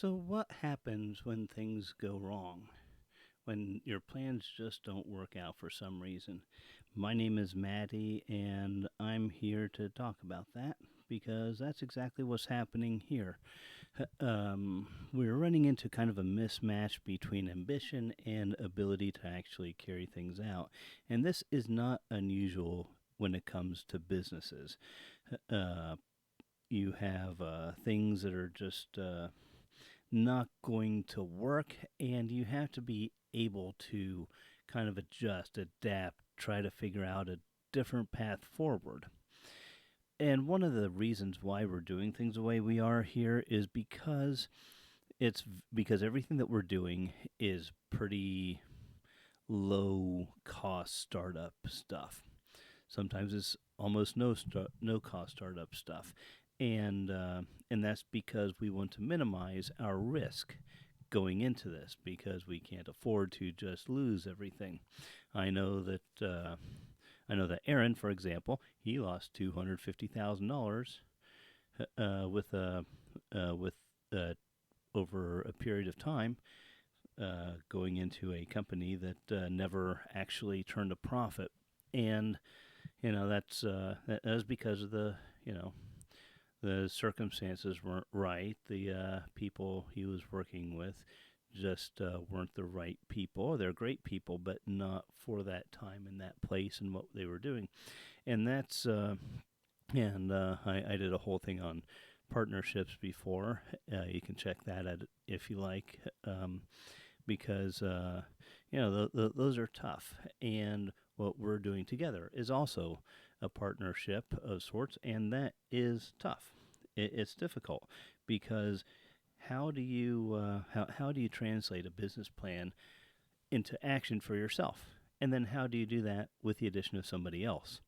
So, what happens when things go wrong? When your plans just don't work out for some reason? My name is Maddie, and I'm here to talk about that because that's exactly what's happening here. We're running into kind of a mismatch between ambition and ability to actually carry things out. And this is not unusual when it comes to businesses. Uh, you have things that are just not going to work, and you have to be able to kind of adjust, adapt, try to figure out a different path forward. And one of the reasons why we're doing things the way we are here is it's because everything that we're doing is pretty low cost startup stuff. Sometimes it's almost no cost startup stuff, and that's because we want to minimize our risk going into this because we can't afford to just lose everything. I know that Aaron, for example, he lost $250,000 with over a period of time going into a company that never actually turned a profit, and that was because of the circumstances weren't right. The people he was working with just weren't the right people. They're great people, but not for that time and that place and what they were doing. And that's I did a whole thing on partnerships before. You can check that out if you like, because those are tough. And what we're doing together is also a partnership of sorts, and that is tough. It's difficult because how do you translate a business plan into action for yourself, and then how do you do that with the addition of somebody else?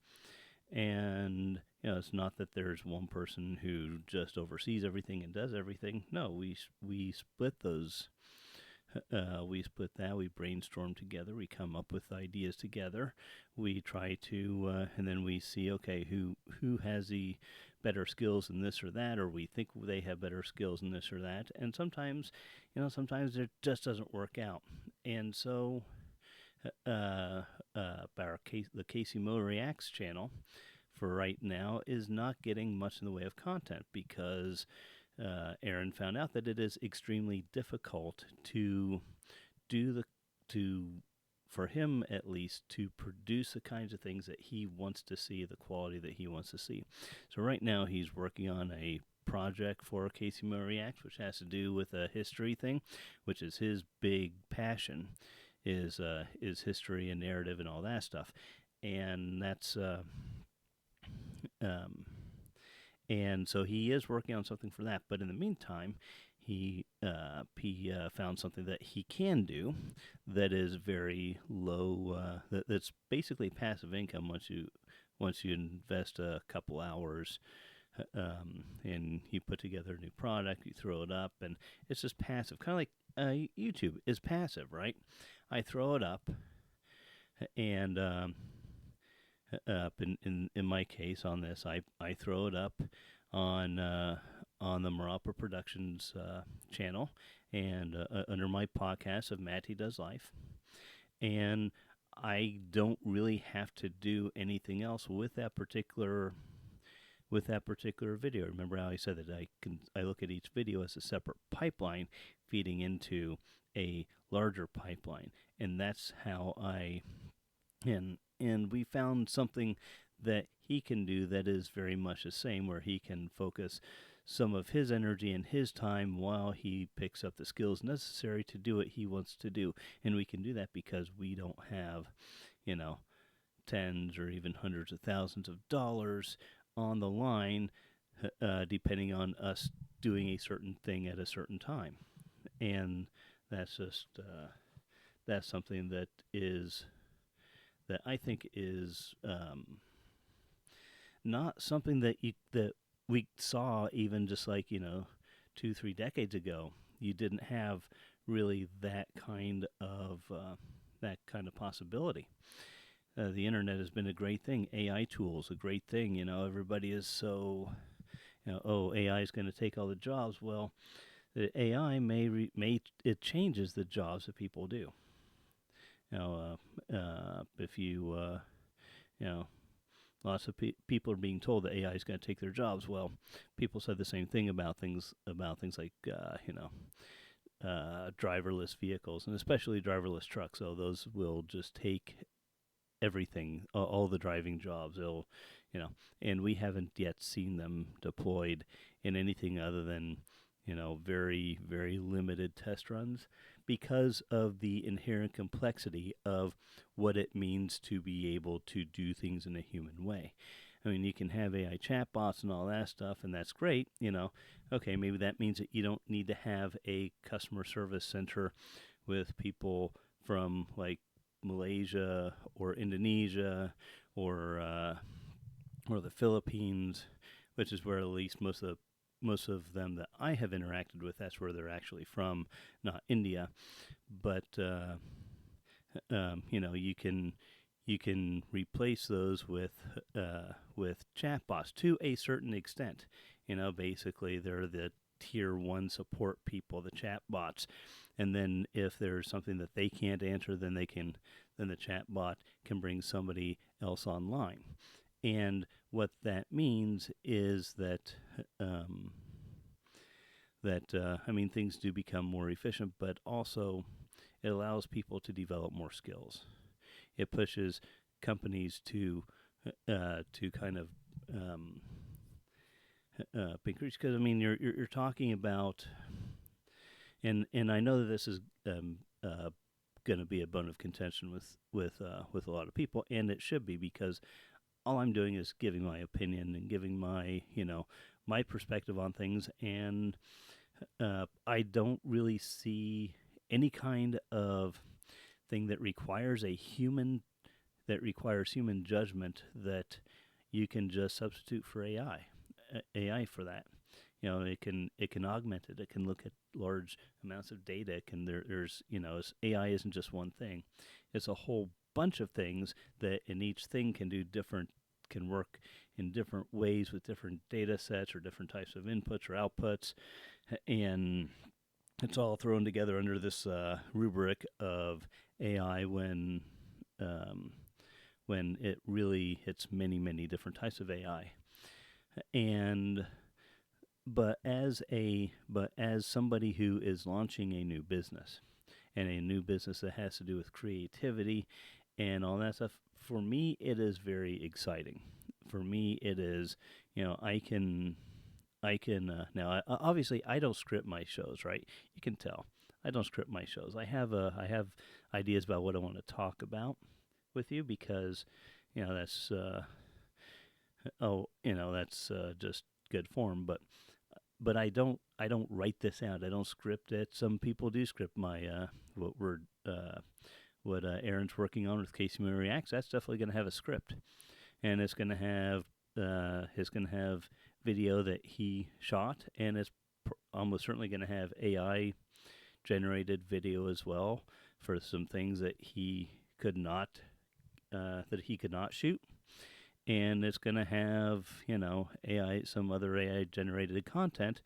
And it's not that there's one person who just oversees everything and does everything. No, we split those. We split that. We brainstorm together. We come up with ideas together. We try to, and then we see, okay, who has the better skills in this or that, or we think they have better skills in this or that. And sometimes it just doesn't work out. And so, the Casey Mo Reacts channel for right now is not getting much in the way of content because Aaron found out that it is extremely difficult to do for him at least, to produce the kinds of things that he wants to see, the quality that he wants to see. So right now he's working on a project for Casey Mo Reacts, which has to do with a history thing, which is his big passion, is history and narrative and all that stuff, and that's um, and so he is working on something for that. But in the meantime, he found something that he can do that is very low. That's basically passive income once you invest a couple hours. And you put together a new product, you throw it up, and it's just passive, kind of like YouTube is passive, right? I throw it up, and up in my case on this, I throw it up on the Marapa Productions channel and under my podcast of Matty Does Life, and I don't really have to do anything else with that particular video. Remember how I said that I look at each video as a separate pipeline feeding into a larger pipeline, and that's how and we found something that he can do that is very much the same, where he can focus some of his energy and his time while he picks up the skills necessary to do what he wants to do. And we can do that because we don't have, tens or even hundreds of thousands of dollars on the line, depending on us doing a certain thing at a certain time. And that's just that's something that I think is not something that we saw even just like 2-3 decades ago. You didn't have really that kind of possibility. The internet has been a great thing. AI tools a great thing. Everybody is so, oh, AI is going to take all the jobs. Well, The AI may it changes the jobs that people do. You know, if you know, lots of people are being told that AI is going to take their jobs. Well, people said the same thing about things like driverless vehicles and especially driverless trucks. So those will just take everything, all the driving jobs. They'll, you know, and we haven't yet seen them deployed in anything other than, very, very limited test runs because of the inherent complexity of what it means to be able to do things in a human way. I mean, you can have AI chatbots and all that stuff, and that's great. Okay, maybe that means that you don't need to have a customer service center with people from like Malaysia or Indonesia or the Philippines, which is where at least most of them that I have interacted with, that's where they're actually from, not India. But you can replace those with chatbots to a certain extent. Basically they're the tier one support people, the chatbots, and then if there's something that they can't answer, then the chatbot can bring somebody else online. And what that means is that things do become more efficient, but also it allows people to develop more skills. It pushes companies to kind of increase, because you're talking about, and I know that this is going to be a bone of contention with a lot of people, and it should be, because all I'm doing is giving my opinion and giving my my perspective on things, and I don't really see any kind of thing that requires human judgment that you can just substitute for AI for that. It can augment it. It can look at large amounts of data. It can there's AI isn't just one thing. It's a whole bunch of things that, and each thing can work in different ways with different data sets or different types of inputs or outputs, and it's all thrown together under this rubric of AI when it's many different types of AI. And but as somebody who is launching a new business, and a new business that has to do with creativity and all that stuff, for me it is very exciting. For me it is, I can now, obviously I don't script my shows, right? You can tell I don't script my shows. I have ideas about what I want to talk about with you, because that's that's just good form. But I don't write this out. I don't script it. Some people do script my what Aaron's working on with Casey Moon Reacts. That's definitely going to have a script, and it's going to have video that he shot, and it's almost certainly going to have AI generated video as well for some things that he could not shoot. And it's going to have some other AI generated content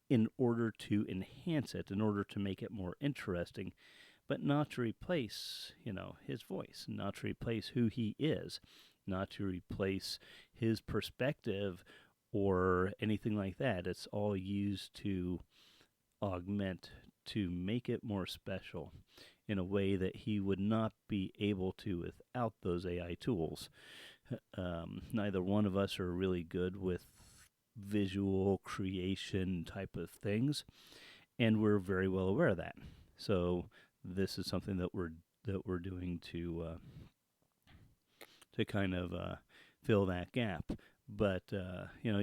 in order to enhance it, in order to make it more interesting, but not to replace his voice, not to replace who he is, not to replace his perspective or anything like that. It's all used to augment, to make it more special in a way that he would not be able to without those AI tools. Neither one of us are really good with visual creation type of things, and we're very well aware of that. So this is something that we're doing to kind of fill that gap. But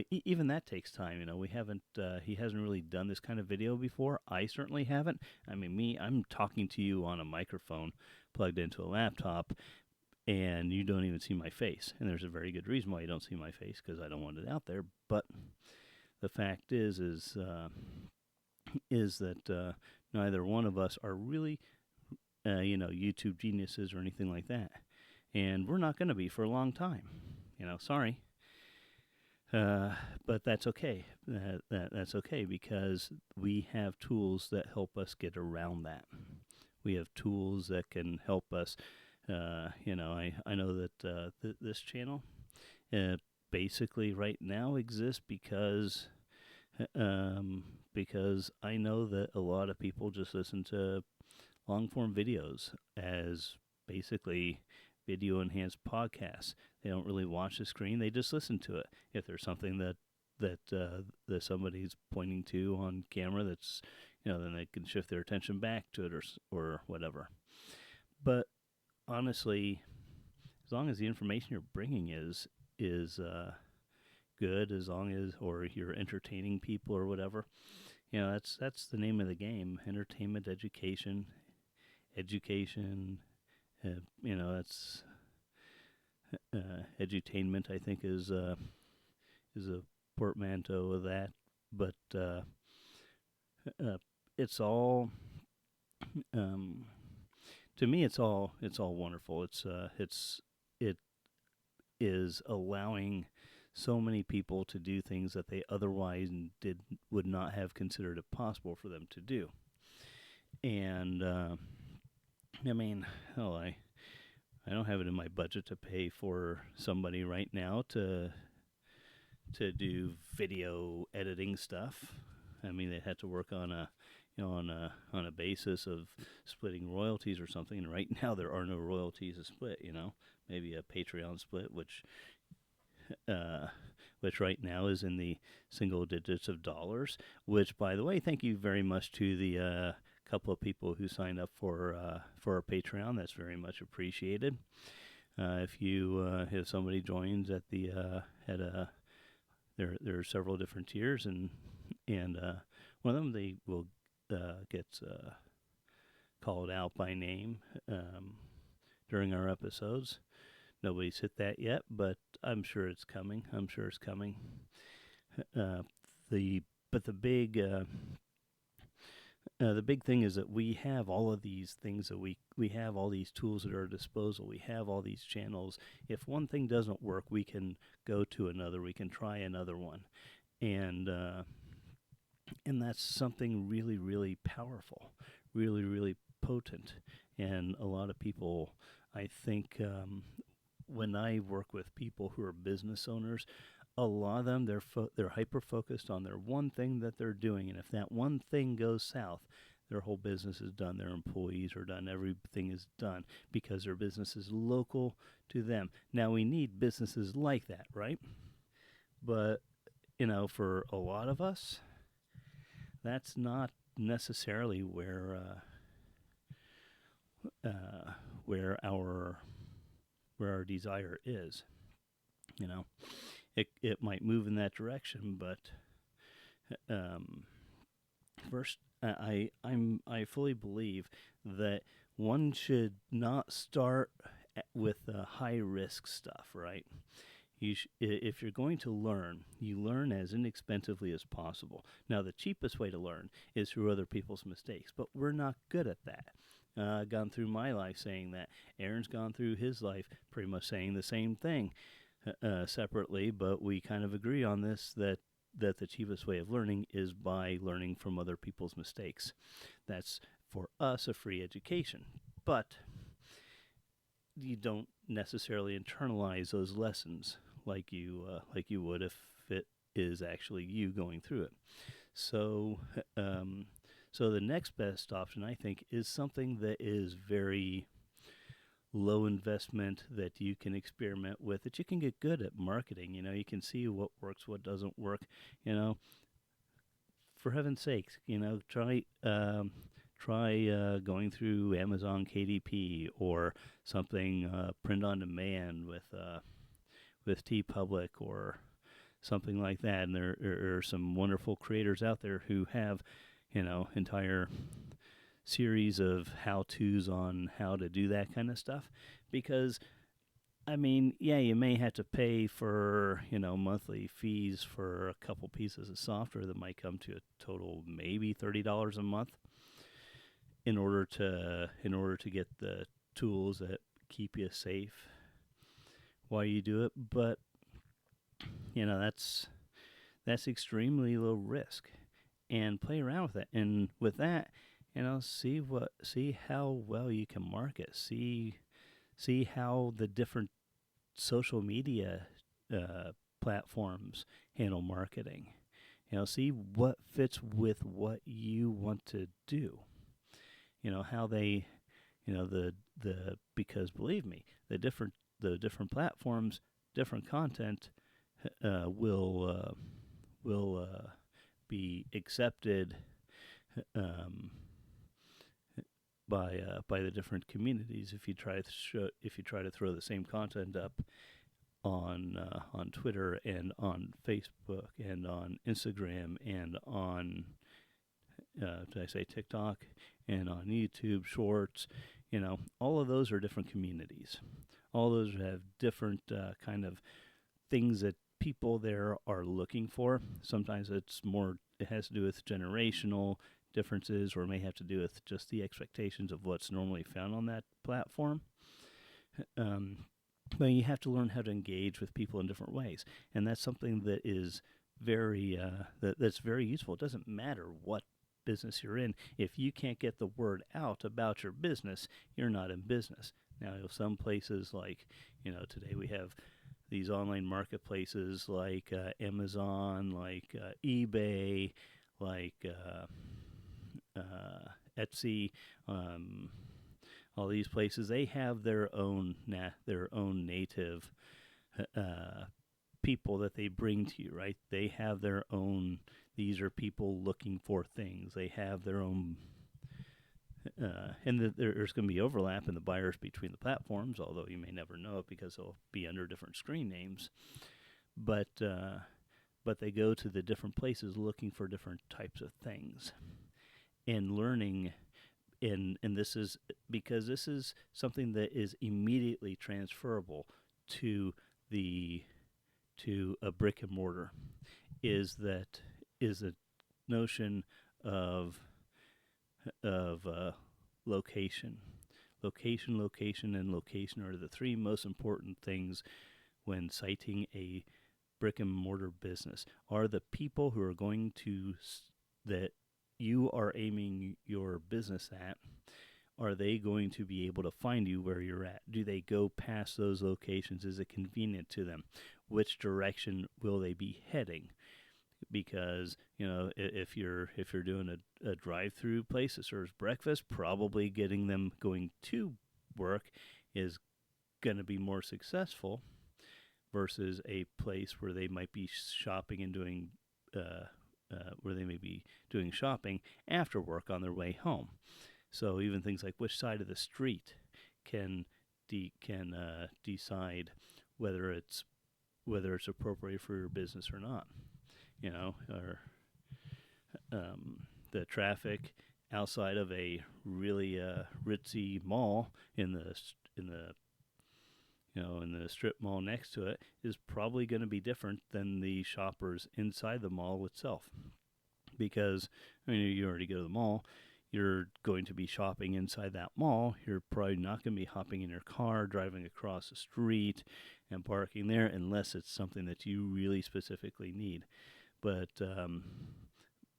even that takes time. We haven't. He hasn't really done this kind of video before. I certainly haven't. I'm talking to you on a microphone plugged into a laptop, and you don't even see my face. And there's a very good reason why you don't see my face, because I don't want it out there. But the fact is that neither one of us are really, YouTube geniuses or anything like that, and we're not going to be for a long time. Sorry. Uh, but that's okay. That's okay because we have tools that help us get around that. We have tools that can help us. I know that this channel uh, basically right now exists um, because I know that a lot of people just listen to long form videos as basically video enhanced podcasts. They don't really watch the screen; they just listen to it. If there's something that somebody's pointing to on camera, that's then they can shift their attention back to it or whatever. But honestly, as long as the information you're bringing is good, as long as or you're entertaining people or whatever, that's the name of the game: entertainment, education. That's edutainment. I think is a portmanteau of that, but uh, it's all um, to me. It's all wonderful. It is allowing so many people to do things that they otherwise would not have considered it possible for them to do. And I mean, hell, I don't have it in my budget to pay for somebody right now to do video editing stuff. I mean, they had to work on a basis of splitting royalties or something. And right now, there are no royalties to split. Maybe a Patreon split, uh, which right now is in the single digits of dollars. Which, by the way, thank you very much to the couple of people who signed up for our Patreon. That's very much appreciated. If somebody joins at the at a there are several different tiers, and one of them they will get called out by name during our episodes. Nobody's hit that yet, but I'm sure it's coming. I'm sure it's coming. Uh, the but the big thing is that we have all of these things that we have all these tools at our disposal. We have all these channels. If one thing doesn't work, we can go to another. We can try another one, and uh, and that's something really, really powerful, really, really potent. And a lot of people, I think, when I work with people who are business owners, a lot of them they're hyper focused on their one thing that they're doing, and if that one thing goes south, their whole business is done. Their employees are done. Everything is done because their business is local to them. Now we need businesses like that, right? But for a lot of us, that's not necessarily uh, where our where our desire is. You know, it might move in that direction, but um, first, I fully believe that one should not start with the high risk stuff, right? If you're going to learn, you learn as inexpensively as possible. Now, the cheapest way to learn is through other people's mistakes, but we're not good at that. I've gone through my life saying that. Aaron's gone through his life pretty much saying the same thing separately, but we kind of agree on this that the cheapest way of learning is by learning from other people's mistakes. That's for us a free education, but you don't necessarily internalize those lessons like you would if it is actually you going through it. So, so the next best option, I think, is something that is very low investment that you can experiment with, that you can get good at marketing. You can see what works, what doesn't work. You know, for heaven's sakes, try going through Amazon KDP or something print on demand with TeePublic or something like that. And there are some wonderful creators out there who have entire series of how-tos on how to do that kind of stuff. Because I mean, yeah, you may have to pay for, monthly fees for a couple pieces of software that might come to a total maybe $30 a month in order to get the tools that keep you safe while you do it. But That's extremely low risk, and play around with it. And with that, see how well you can market. See how the different social media platforms handle marketing. See what fits with what you want to do. How they, because believe me, the different platforms, different content will be accepted um, by the different communities if you try to throw the same content up on Twitter and on Facebook and on Instagram and on did I say TikTok and on YouTube Shorts. All of those are different communities. All those have different kind of things that people there are looking for. Sometimes it has to do with generational differences, or it may have to do with just the expectations of what's normally found on that platform. Um, but you have to learn how to engage with people in different ways, and that's something that is that's very useful. It doesn't matter what business you're in. If you can't get the word out about your business, you're not in business. Now, some places like today we have these online marketplaces like Amazon, like eBay, like Etsy, all these places. They have their own native uh, people that they bring to you, right? They have their own. These are people looking for things. They have their own. There's going to be overlap in the buyers between the platforms, although you may never know it because they'll be under different screen names. But they go to the different places looking for different types of things and learning. And this is because this is something that is immediately transferable to the to a brick and mortar. Is the notion of location. Location, and location are the three most important things when citing a brick and mortar business. Are the people who are going to that you are aiming your business at, are they going to be able to find you where you're at? Do they go past those locations? Is it convenient to them? Which direction will they be heading? Because if you're doing a drive-through place that serves breakfast, probably getting them going to work is going to be more successful versus a place where they might be shopping and doing where they may be doing shopping after work on their way home. So even things like which side of the street can decide whether it's appropriate for your business or not. Or the traffic outside of a really ritzy mall in the strip mall next to it is probably going to be different than the shoppers inside the mall itself. Because you already go to the mall, you're going to be shopping inside that mall. You're probably not going to be hopping in your car, driving across the street, and parking there unless it's something that you really specifically need. But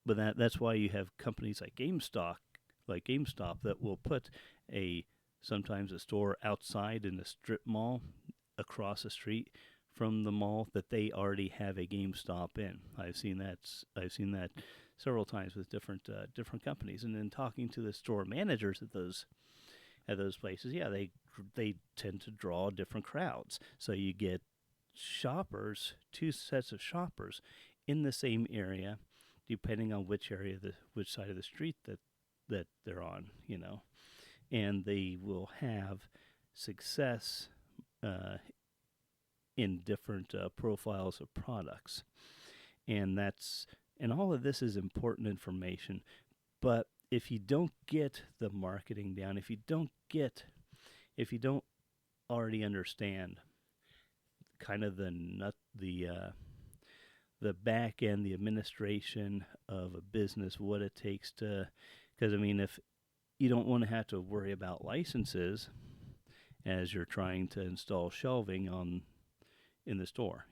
that's why you have companies like GameStop that will put sometimes a store outside in a strip mall across the street from the mall that they already have a GameStop in. I've seen that several times with different companies, and then talking to the store managers at those places, yeah, they tend to draw different crowds. So you get two sets of shoppers in the same area, depending on which side of the street that they're on, and they will have success in different profiles of products, and all of this is important information. But if you don't get the marketing down, if you don't already understand kind of the back end, the administration of a business, what it takes to, because if you don't want to have to worry about licenses as you're trying to install shelving in the store,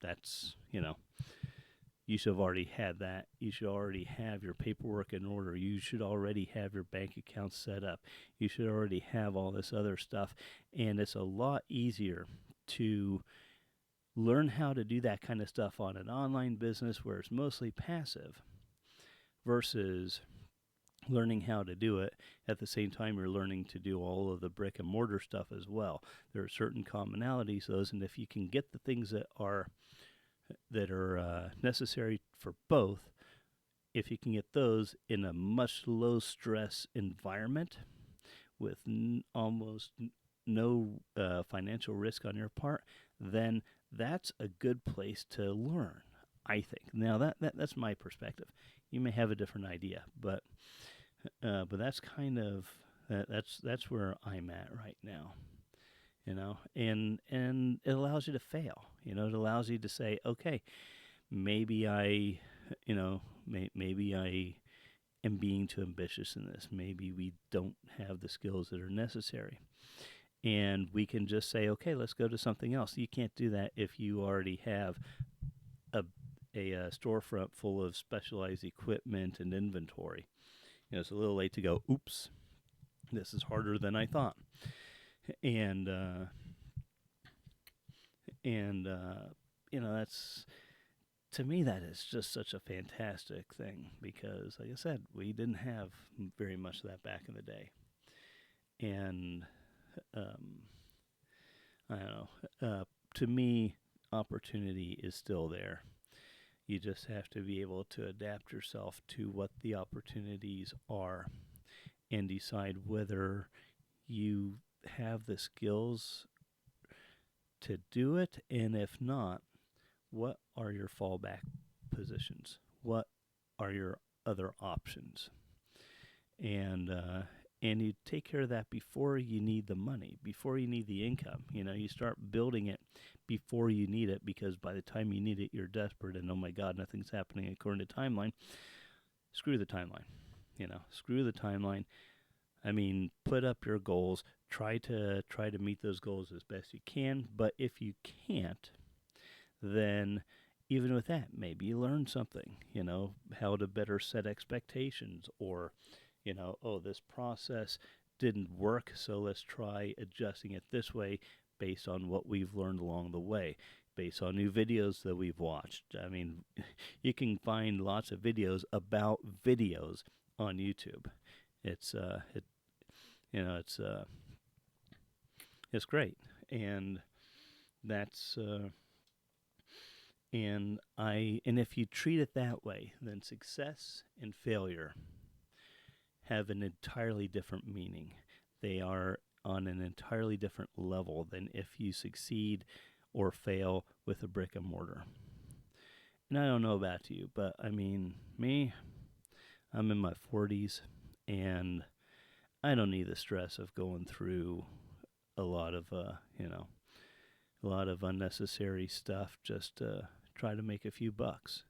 that's, you should have already had that. You should already have your paperwork in order. You should already have your bank account set up. You should already have all this other stuff. And it's a lot easier to learn how to do that kind of stuff on an online business where it's mostly passive versus learning how to do it at the same time you're learning to do all of the brick and mortar stuff as well. There are certain commonalities those, and if you can get the things that are necessary for both, if you can get those in a much low stress environment with almost no financial risk on your part, then that's a good place to learn, I think. Now that's my perspective. You may have a different idea, but that's kind of that's where I'm at right now. And it allows you to fail. It allows you to say, okay, maybe I, maybe I am being too ambitious in this. Maybe we don't have the skills that are necessary. And we can just say, okay, let's go to something else. You can't do that if you already have a, a storefront full of specialized equipment and inventory. It's a little late to go, oops, this is harder than I thought. And that's, to me, that is just such a fantastic thing because, like I said, we didn't have very much of that back in the day. And I don't know. To me, opportunity is still there. You just have to be able to adapt yourself to what the opportunities are and decide whether you have the skills to do it, and if not, what are your fallback positions? What are your other options? And you take care of that before you need the money, before you need the income. You start building it before you need it, because by the time you need it, you're desperate and, oh my God, nothing's happening according to timeline. Screw the timeline. Screw the timeline. I mean, put up your goals. Try to meet those goals as best you can. But if you can't, then even with that, maybe you learn something. How to better set expectations, or oh, this process didn't work, so let's try adjusting it this way based on what we've learned along the way, based on new videos that we've watched. I mean, you can find lots of videos about videos on YouTube. It's it's great, and that's and if you treat it that way, then success and failure have an entirely different meaning. They are on an entirely different level than if you succeed or fail with a brick and mortar. And I don't know about you, but I mean, me, I'm in my 40s, and I don't need the stress of going through a lot of, a lot of unnecessary stuff just to try to make a few bucks,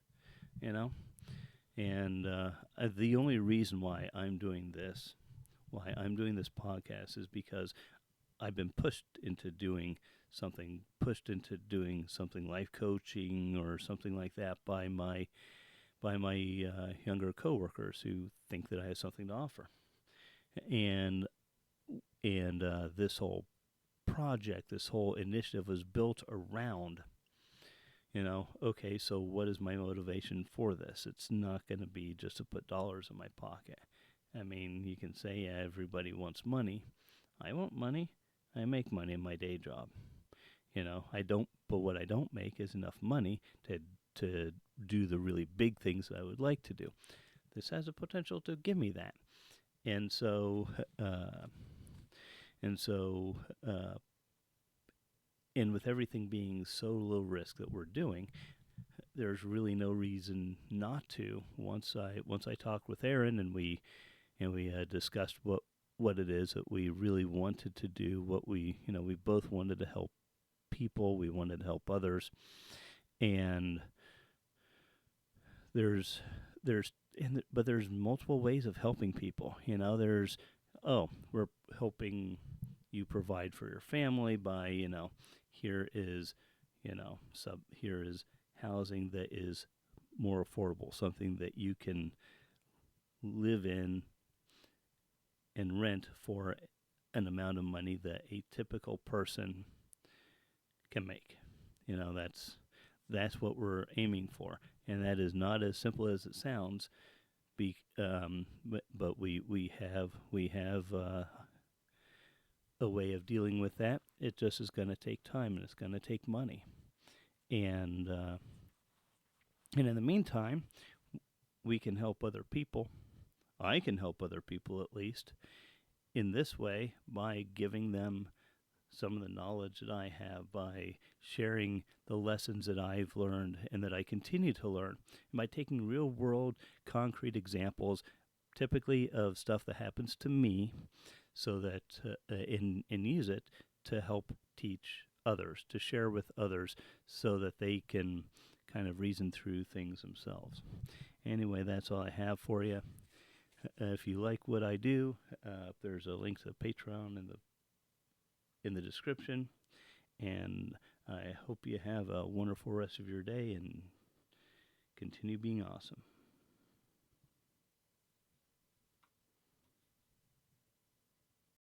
And the only reason why I'm doing this podcast, is because I've been pushed into doing something life coaching or something like that by my younger coworkers who think that I have something to offer. And this whole project, this whole initiative was built around, okay, so what is my motivation for this? It's not going to be just to put dollars in my pocket. I mean, you can say, yeah, everybody wants money. I want money. I make money in my day job. But what I don't make is enough money to do the really big things that I would like to do. This has a potential to give me that. And so, and with everything being so low risk that we're doing, there's really no reason not to. Once I talked with Aaron and we discussed what it is that we really wanted to do, what we both wanted to help people, we wanted to help others, and there's multiple ways of helping people. There's, we're helping you provide for your family by, here is, Here is housing that is more affordable, something that you can live in and rent for an amount of money that a typical person can make. That's what we're aiming for, and that is not as simple as it sounds. But we have a way of dealing with that. It just is going to take time and it's going to take money, and in the meantime, we can help other people. I can help other people at least in this way by giving them some of the knowledge that I have, by sharing the lessons that I've learned and that I continue to learn, and by taking real world concrete examples, typically of stuff that happens to me, so that and use it to help teach others, to share with others, so that they can kind of reason through things themselves. Anyway, that's all I have for you. If you like what I do, there's a link to Patreon in the description, and I hope you have a wonderful rest of your day and continue being awesome.